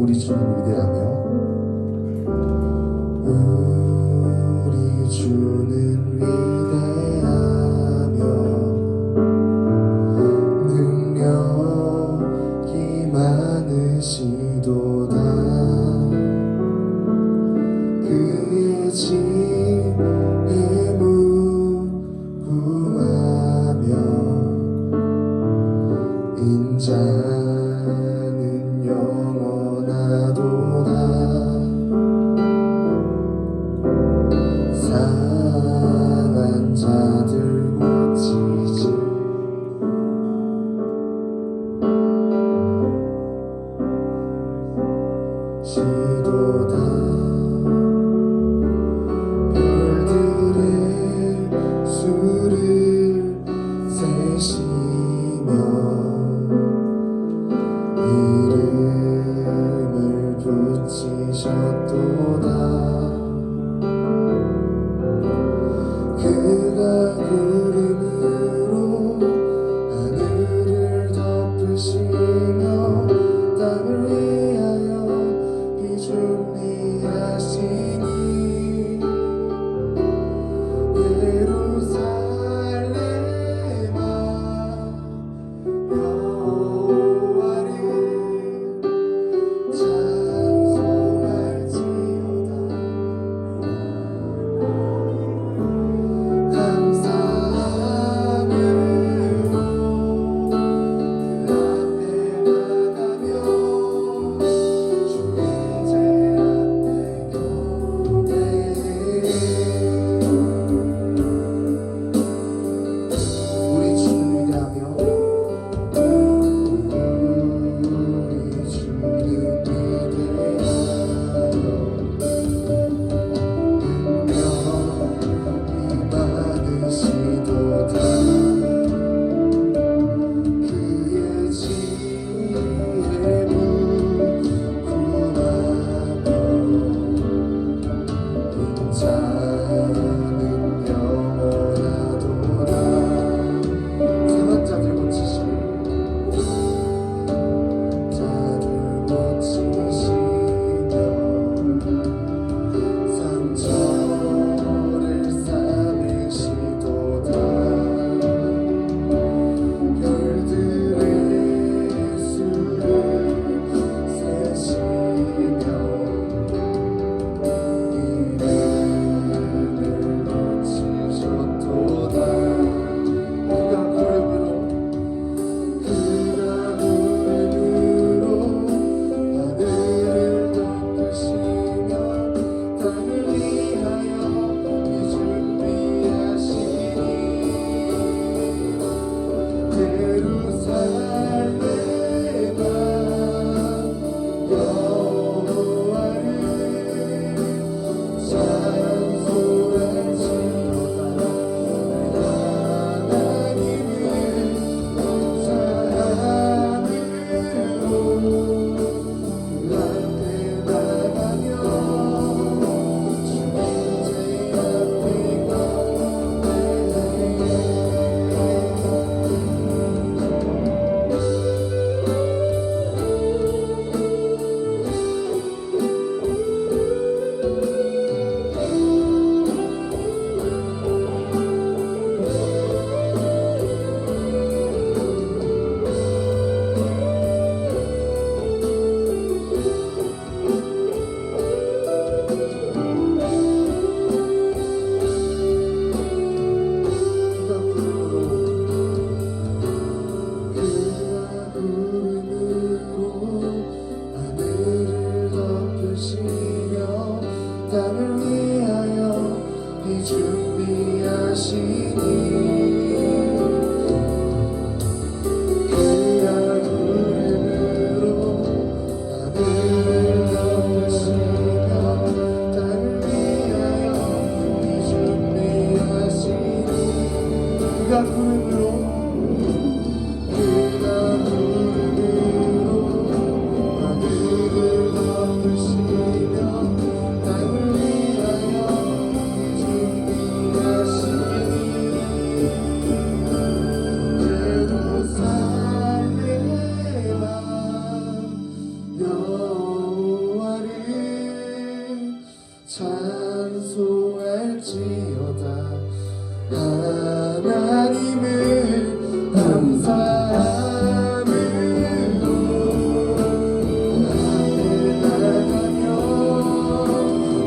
우리 주는 위대하며 우리 주는 위대하며 능력이 많으시도다. 그의 지혜 무궁하며 인자는 영원하도다. 상한 자들 고치시 시도다. 별들의 수를 세시며 이름을 붙이셨도다. 그가 구름으로 하늘을 덮으시며 땅을 위하여 비 준비하시니 예루살렘아 여호와를 찬송할지어다. 감사함으로 그 앞에 나가며 주의 제 앞에 경배해. 우리 주는 위대하며 우리 주는 위대하며 능력이 많으시도다. 그의 지혜 무궁하며 인자는 영원하도다. 상한 자들 고치시며 상처를 싸매시도다. 별들의 수를 세시며 이름을 붙이셨도다. 그가 구름으로 하늘을 덮으시며 땅을 위하여 비 준비하시니 예루살렘아 여호와를 찬송할지어다. 하나님을 사랑으로 그 앞에 나가며 주의 제 앞에 하늘을 덮으시며 땅을 위하여 비 준비하시니 그가 구름으로 하늘을 덮으시며 땅을 위하여 비 준비하시니 그가 구름으로 하늘을 덮으시며 땅을 위하여 예루살렘아 여호와를 할지어다. 하나님을 감사함으로 나를 나가며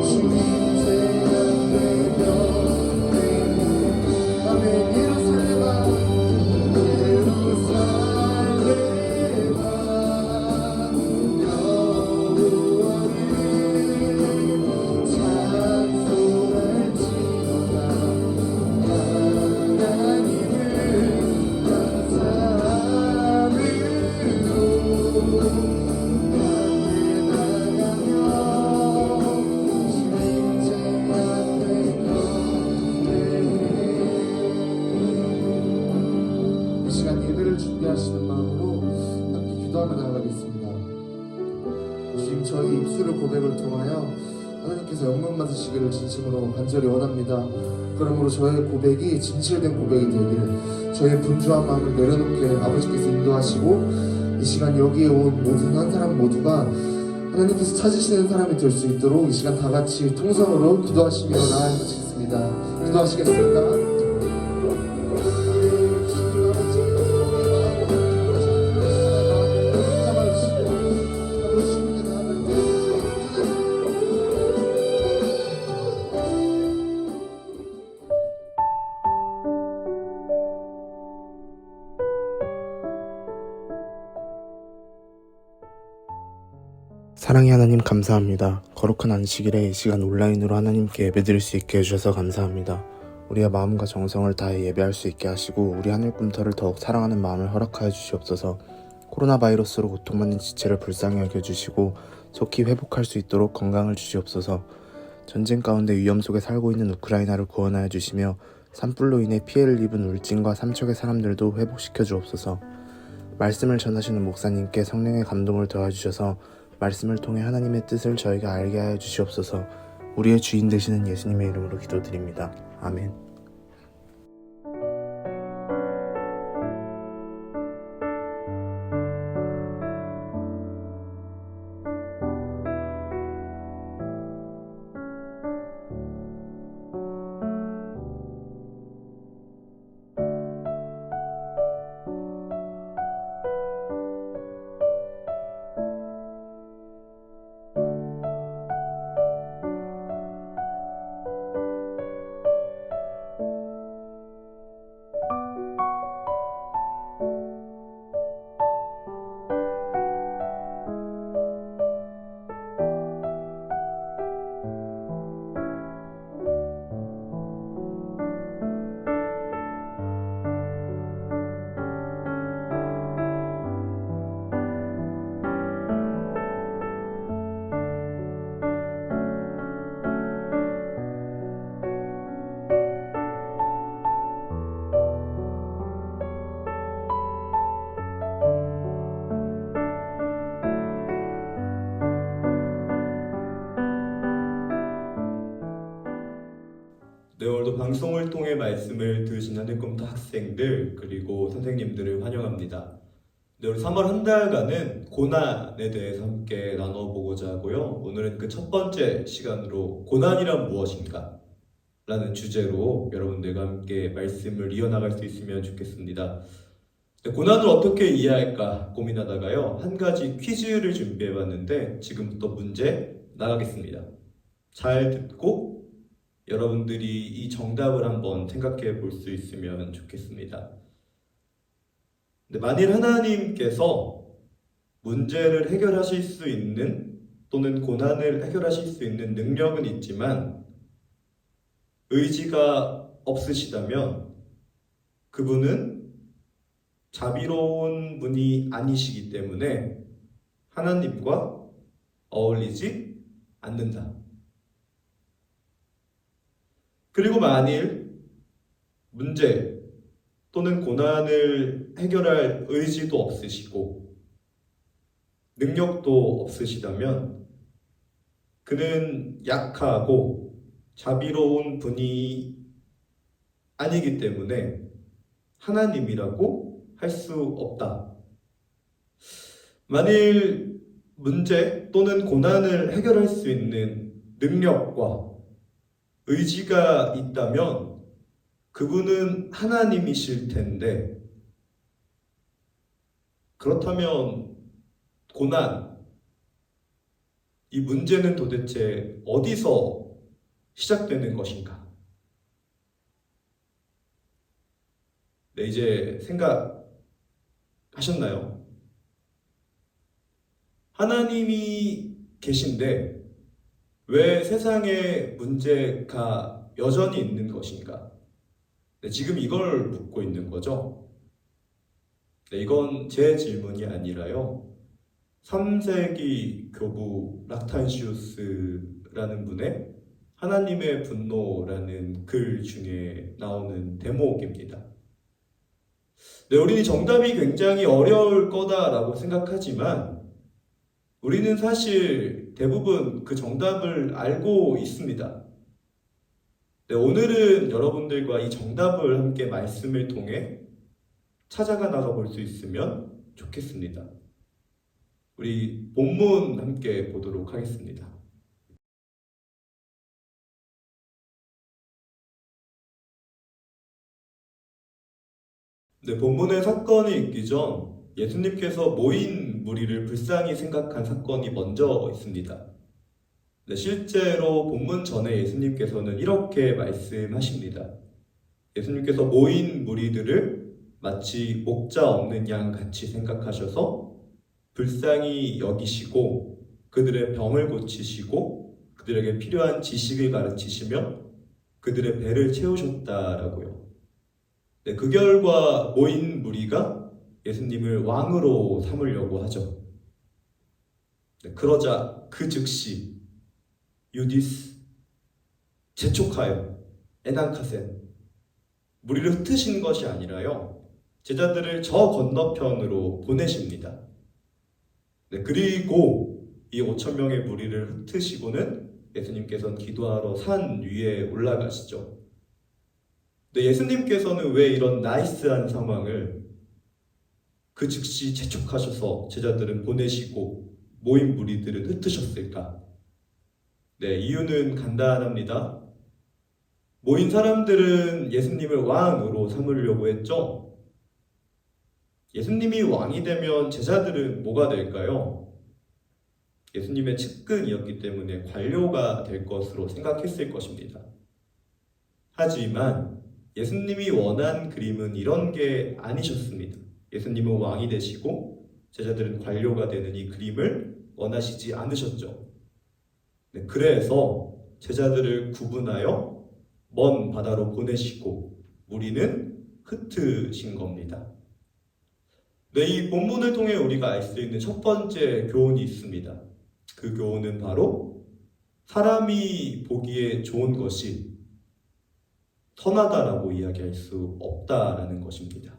주님 제한되며 아멘. 예루살렘아 이 시간 예배를 준비하시는 마음으로 함께 기도하며 나아가겠습니다. 주님, 저희 입술의 고백을 통하여 하나님께서 영광 받으시기를 진심으로 간절히 원합니다. 그러므로 저의 고백이 진실된 고백이 되길, 저의 분주한 마음을 내려놓게 아버지께서 인도하시고, 이 시간 여기에 온 모든 한 사람 모두가 하나님께서 찾으시는 사람이 될 수 있도록 이 시간 다 같이 통성으로 기도하시며 나아가겠습니다. 기도하시겠습니다. 사랑의 하나님 감사합니다. 거룩한 안식일에 이 시간 온라인으로 하나님께 예배드릴 수 있게 해주셔서 감사합니다. 우리의 마음과 정성을 다해 예배할 수 있게 하시고 우리 하늘 꿈터를 더욱 사랑하는 마음을 허락하여 주시옵소서. 코로나 바이러스로 고통받는 지체를 불쌍히 여겨주시고 속히 회복할 수 있도록 건강을 주시옵소서. 전쟁 가운데 위험 속에 살고 있는 우크라이나를 구원하여 주시며 산불로 인해 피해를 입은 울진과 삼척의 사람들도 회복시켜 주옵소서. 말씀을 전하시는 목사님께 성령의 감동을 더해주셔서 말씀을 통해 하나님의 뜻을 저희가 알게 하여 주시옵소서. 우리의 주인 되시는 예수님의 이름으로 기도드립니다. 아멘. 네, 오늘도 방송을 통해 말씀을 들으신 하늘꿈터 학생들 그리고 선생님들을 환영합니다. 네, 우리 3월 한 달간은 고난에 대해서 함께 나눠보고자 하고요. 오늘은 그 첫 번째 시간으로 고난이란 무엇인가? 라는 주제로 여러분들과 함께 말씀을 이어나갈 수 있으면 좋겠습니다. 네, 고난을 어떻게 이해할까 고민하다가요. 한 가지 퀴즈를 준비해봤는데 지금부터 문제 나가겠습니다. 잘 듣고 여러분들이 이 정답을 한번 생각해 볼 수 있으면 좋겠습니다. 근데 만일 하나님께서 문제를 해결하실 수 있는 또는 고난을 해결하실 수 있는 능력은 있지만 의지가 없으시다면 그분은 자비로운 분이 아니시기 때문에 하나님과 어울리지 않는다. 그리고 만일 문제 또는 고난을 해결할 의지도 없으시고 능력도 없으시다면 그는 약하고 자비로운 분이 아니기 때문에 하나님이라고 할 수 없다. 만일 문제 또는 고난을 해결할 수 있는 능력과 의지가 있다면 그분은 하나님이실 텐데, 그렇다면 고난, 이 문제는 도대체 어디서 시작되는 것인가? 네, 이제 생각하셨나요? 하나님이 계신데 왜 세상에 문제가 여전히 있는 것인가? 네, 지금 이걸 묻고 있는 거죠. 네, 이건 제 질문이 아니라요. 3세기 교부 락탄시우스라는 분의 하나님의 분노라는 글 중에 나오는 대목입니다. 네, 우리는 정답이 굉장히 어려울 거다라고 생각하지만 우리는 사실 대부분 그 정답을 알고 있습니다. 네, 오늘은 여러분들과 이 정답을 함께 말씀을 통해 찾아가 나가볼 수 있으면 좋겠습니다. 우리 본문 함께 보도록 하겠습니다. 네, 본문의 사건이 있기 전 예수님께서 모인 무리를 불쌍히 생각한 사건이 먼저 있습니다. 네, 실제로 본문 전에 예수님께서는 이렇게 말씀하십니다. 예수님께서 모인 무리들을 마치 목자 없는 양 같이 생각하셔서 불쌍히 여기시고 그들의 병을 고치시고 그들에게 필요한 지식을 가르치시며 그들의 배를 채우셨다라고요. 네, 그 결과 모인 무리가 예수님을 왕으로 삼으려고 하죠. 네, 그러자 그 즉시 유디스 재촉하여 에난카센 무리를 흩으신 것이 아니라요, 제자들을 저 건너편으로 보내십니다. 네, 그리고 이 5천 명의 무리를 흩으시고는 예수님께서는 기도하러 산 위에 올라가시죠. 네, 예수님께서는 왜 이런 나이스한 상황을 그 즉시 재촉하셔서 제자들은 보내시고 모인 무리들은 흩으셨을까? 네, 이유는 간단합니다. 모인 사람들은 예수님을 왕으로 삼으려고 했죠. 예수님이 왕이 되면 제자들은 뭐가 될까요? 예수님의 측근이었기 때문에 관료가 될 것으로 생각했을 것입니다. 하지만 예수님이 원한 그림은 이런 게 아니셨습니다. 예수님은 왕이 되시고 제자들은 관료가 되는 이 그림을 원하시지 않으셨죠. 네, 그래서 제자들을 구분하여 먼 바다로 보내시고 무리는 흩으신 겁니다. 네, 이 본문을 통해 우리가 알 수 있는 첫 번째 교훈이 있습니다. 그 교훈은 바로 사람이 보기에 좋은 것이 선하다라고 이야기할 수 없다라는 것입니다.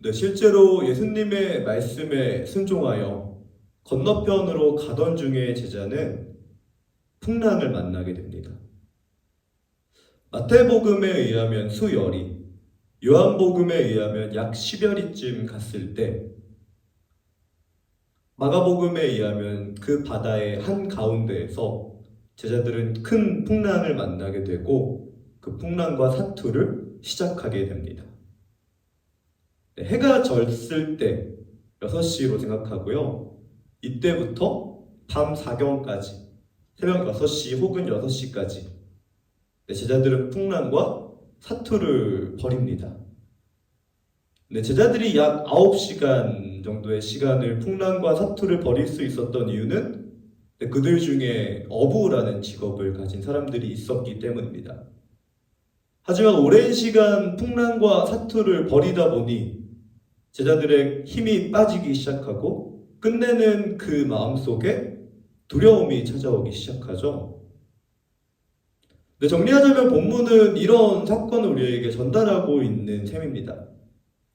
네, 실제로 예수님의 말씀에 순종하여 건너편으로 가던 중에 제자는 풍랑을 만나게 됩니다. 마태복음에 의하면 수열이, 요한복음에 의하면 약 10여리쯤 갔을 때, 마가복음에 의하면 그 바다의 한가운데에서 제자들은 큰 풍랑을 만나게 되고 그 풍랑과 사투를 시작하게 됩니다. 네, 해가 졌을 때 6시로 생각하고요. 이때부터 밤 4경까지 새벽 6시 혹은 6시까지 제자들은 풍랑과 사투를 벌입니다. 제자들이 약 9시간 정도의 시간을 풍랑과 사투를 벌일 수 있었던 이유는 그들 중에 어부라는 직업을 가진 사람들이 있었기 때문입니다. 하지만 오랜 시간 풍랑과 사투를 벌이다 보니 제자들의 힘이 빠지기 시작하고 끝내는 그 마음속에 두려움이 찾아오기 시작하죠. 정리하자면 본문은 이런 사건을 우리에게 전달하고 있는 셈입니다.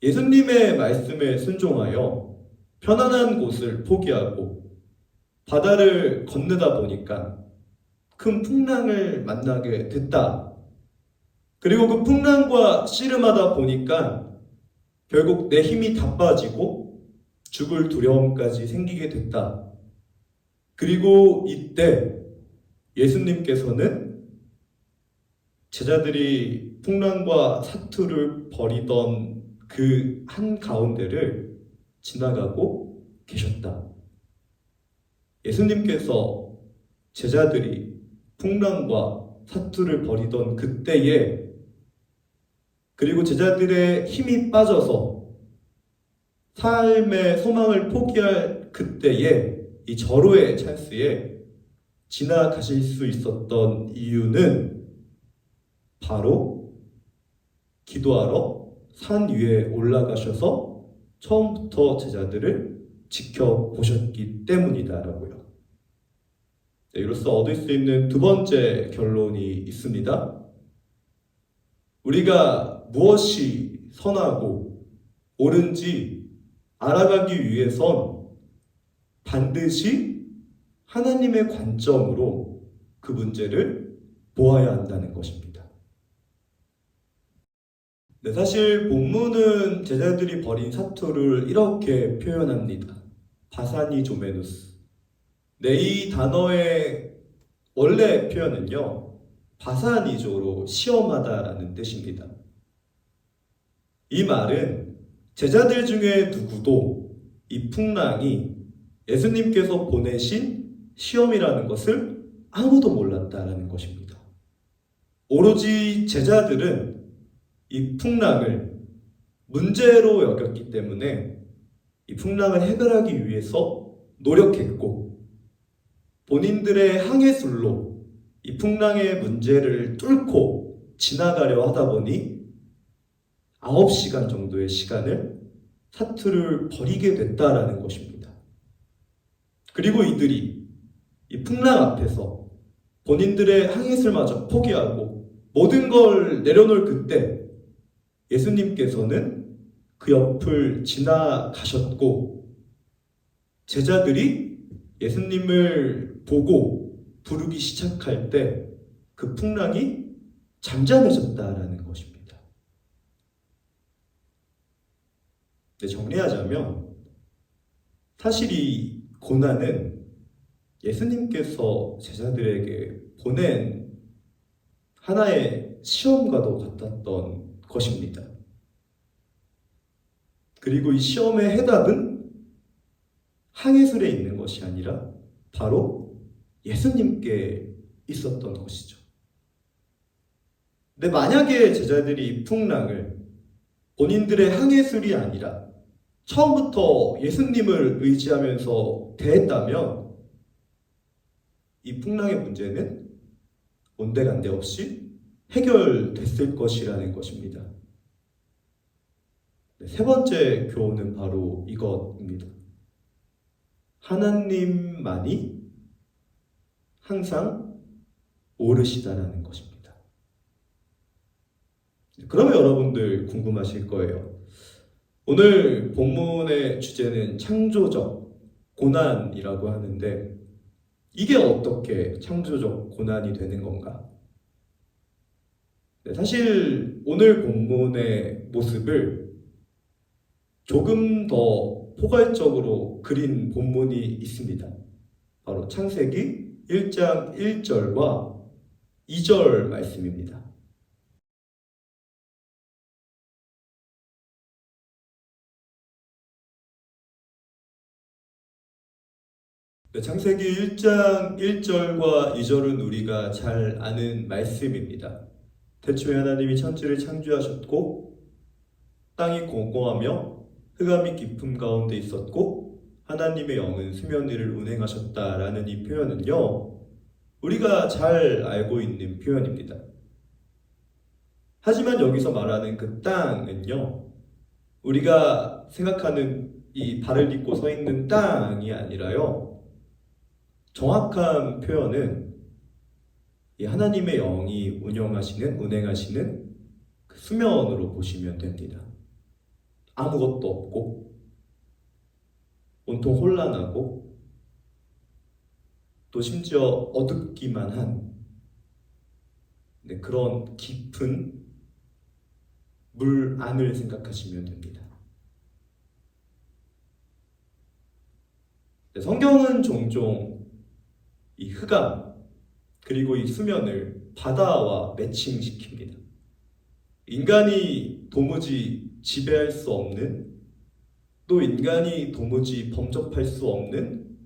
예수님의 말씀에 순종하여 편안한 곳을 포기하고 바다를 건너다 보니까 큰 풍랑을 만나게 됐다. 그리고 그 풍랑과 씨름하다 보니까 결국 내 힘이 다 빠지고 죽을 두려움까지 생기게 됐다. 그리고 이때 예수님께서는 제자들이 풍랑과 사투를 벌이던 그 한 가운데를 지나가고 계셨다. 예수님께서 제자들이 풍랑과 사투를 벌이던 그때에, 그리고 제자들의 힘이 빠져서 삶의 소망을 포기할 그때에, 이 절호의 찬스에 지나가실 수 있었던 이유는 바로 기도하러 산 위에 올라가셔서 처음부터 제자들을 지켜보셨기 때문이다라고요. 네, 이로써 얻을 수 있는 두 번째 결론이 있습니다. 우리가 무엇이 선하고 옳은지 알아가기 위해선 반드시 하나님의 관점으로 그 문제를 보아야 한다는 것입니다. 네, 사실 본문은 제자들이 벌인 사투를 이렇게 표현합니다. 바사니조메누스. 네, 이 단어의 원래 표현은요, 바사니조로 시험하다라는 뜻입니다. 이 말은 제자들 중에 누구도 이 풍랑이 예수님께서 보내신 시험이라는 것을 아무도 몰랐다라는 것입니다. 오로지 제자들은 이 풍랑을 문제로 여겼기 때문에 이 풍랑을 해결하기 위해서 노력했고, 본인들의 항해술로 이 풍랑의 문제를 뚫고 지나가려 하다 보니 9시간 정도의 시간을 사투를 벌이게 됐다라는 것입니다. 그리고 이들이 이 풍랑 앞에서 본인들의 항해술마저 포기하고 모든 걸 내려놓을 그때 예수님께서는 그 옆을 지나가셨고, 제자들이 예수님을 보고 부르기 시작할 때 그 풍랑이 잠잠해졌다라는 것입니다. 네, 정리하자면 사실 이 고난은 예수님께서 제자들에게 보낸 하나의 시험과도 같았던 것입니다. 그리고 이 시험의 해답은 항해술에 있는 것이 아니라 바로 예수님께 있었던 것이죠. 근데 만약에 제자들이 이 풍랑을 본인들의 항해술이 아니라 처음부터 예수님을 의지하면서 대했다면 이 풍랑의 문제는 온데간데 없이 해결됐을 것이라는 것입니다. 세 번째 교훈은 바로 이것입니다. 하나님만이 항상 옳으시다라는 것입니다. 그러면 여러분들 궁금하실 거예요. 오늘 본문의 주제는 창조적 고난이라고 하는데, 이게 어떻게 창조적 고난이 되는 건가? 사실 오늘 본문의 모습을 조금 더 포괄적으로 그린 본문이 있습니다. 바로 창세기 1장 1절과 2절 말씀입니다. 창세기 1장 1절과 2절은 우리가 잘 아는 말씀입니다. 태초에 하나님이 천지를 창조하셨고, 땅이 공고하며 흑암이 깊음 가운데 있었고, 하나님의 영은 수면 위를 운행하셨다라는 이 표현은요, 우리가 잘 알고 있는 표현입니다. 하지만 여기서 말하는 그 땅은요, 우리가 생각하는 이 발을 딛고 서 있는 땅이 아니라요, 정확한 표현은 이 하나님의 영이 운행하시는 그 수면으로 보시면 됩니다. 아무것도 없고 온통 혼란하고 또 심지어 어둡기만 한 그런 깊은 물 안을 생각하시면 됩니다. 성경은 종종 이 흑암, 그리고 이 수면을 바다와 매칭시킵니다. 인간이 도무지 지배할 수 없는, 또 인간이 도무지 범접할 수 없는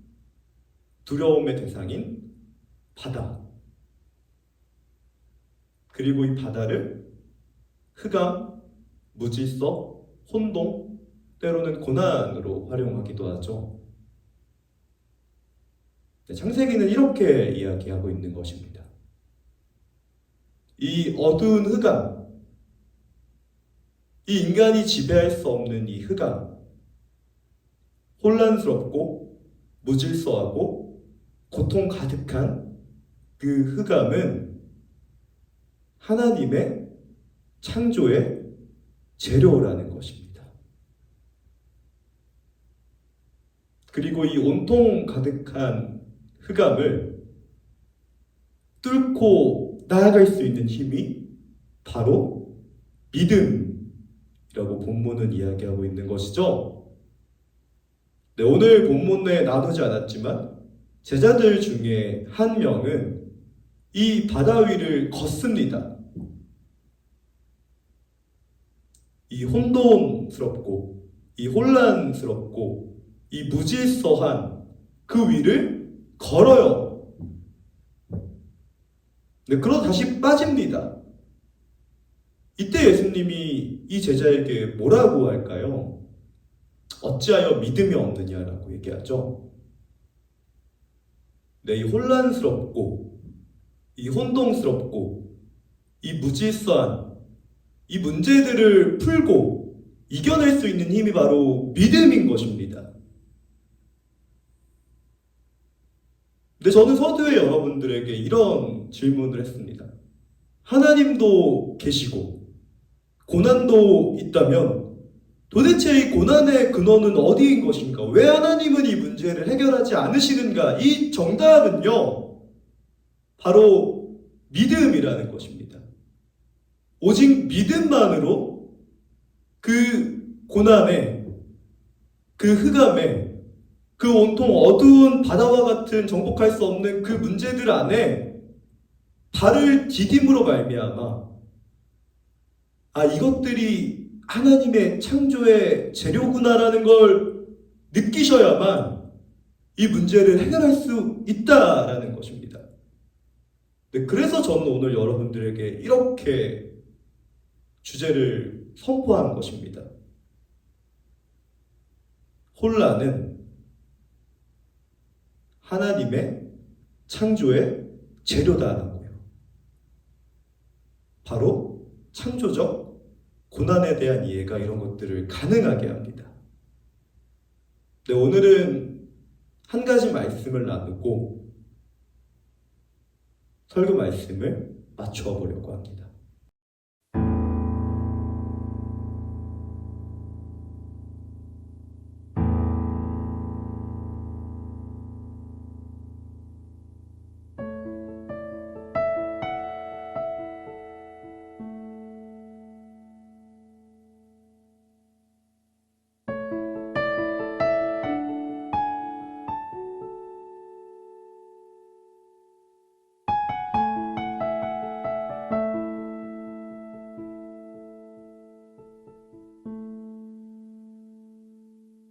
두려움의 대상인 바다. 그리고 이 바다를 흑암, 무질서, 혼동, 때로는 고난으로 활용하기도 하죠. 창세기는 이렇게 이야기하고 있는 것입니다. 이 어두운 흑암, 이 인간이 지배할 수 없는 이 흑암, 혼란스럽고 무질서하고 고통 가득한 그 흑암은 하나님의 창조의 재료라는 것입니다. 그리고 이 온통 가득한 흑암을 뚫고 나아갈 수 있는 힘이 바로 믿음이라고 본문은 이야기하고 있는 것이죠. 네, 오늘 본문에 나누지 않았지만 제자들 중에 한 명은 이 바다 위를 걷습니다. 이 혼돈스럽고 이 혼란스럽고 이 무질서한 그 위를 걸어요. 네, 그러다 다시 빠집니다. 이때 예수님이 이 제자에게 뭐라고 할까요? 어찌하여 믿음이 없느냐라고 얘기하죠. 네, 이 혼란스럽고 이 혼동스럽고 이 무질서한 이 문제들을 풀고 이겨낼 수 있는 힘이 바로 믿음인 것입니다. 근데 저는 서두에 여러분들에게 이런 질문을 했습니다. 하나님도 계시고 고난도 있다면 도대체 이 고난의 근원은 어디인 것인가? 왜 하나님은 이 문제를 해결하지 않으시는가? 이 정답은요, 바로 믿음이라는 것입니다. 오직 믿음만으로 그 고난에, 그 흑암에, 그 온통 어두운 바다와 같은 정복할 수 없는 그 문제들 안에 발을 디딤으로 말미암아 이것들이 하나님의 창조의 재료구나라는 걸 느끼셔야만 이 문제를 해결할 수 있다라는 것입니다. 네, 그래서 저는 오늘 여러분들에게 이렇게 주제를 선포한 것입니다. 혼란은 하나님의 창조의 재료다라고요. 바로 창조적 고난에 대한 이해가 이런 것들을 가능하게 합니다. 네, 오늘은 한 가지 말씀을 나누고 설교 말씀을 마쳐 보려고 합니다.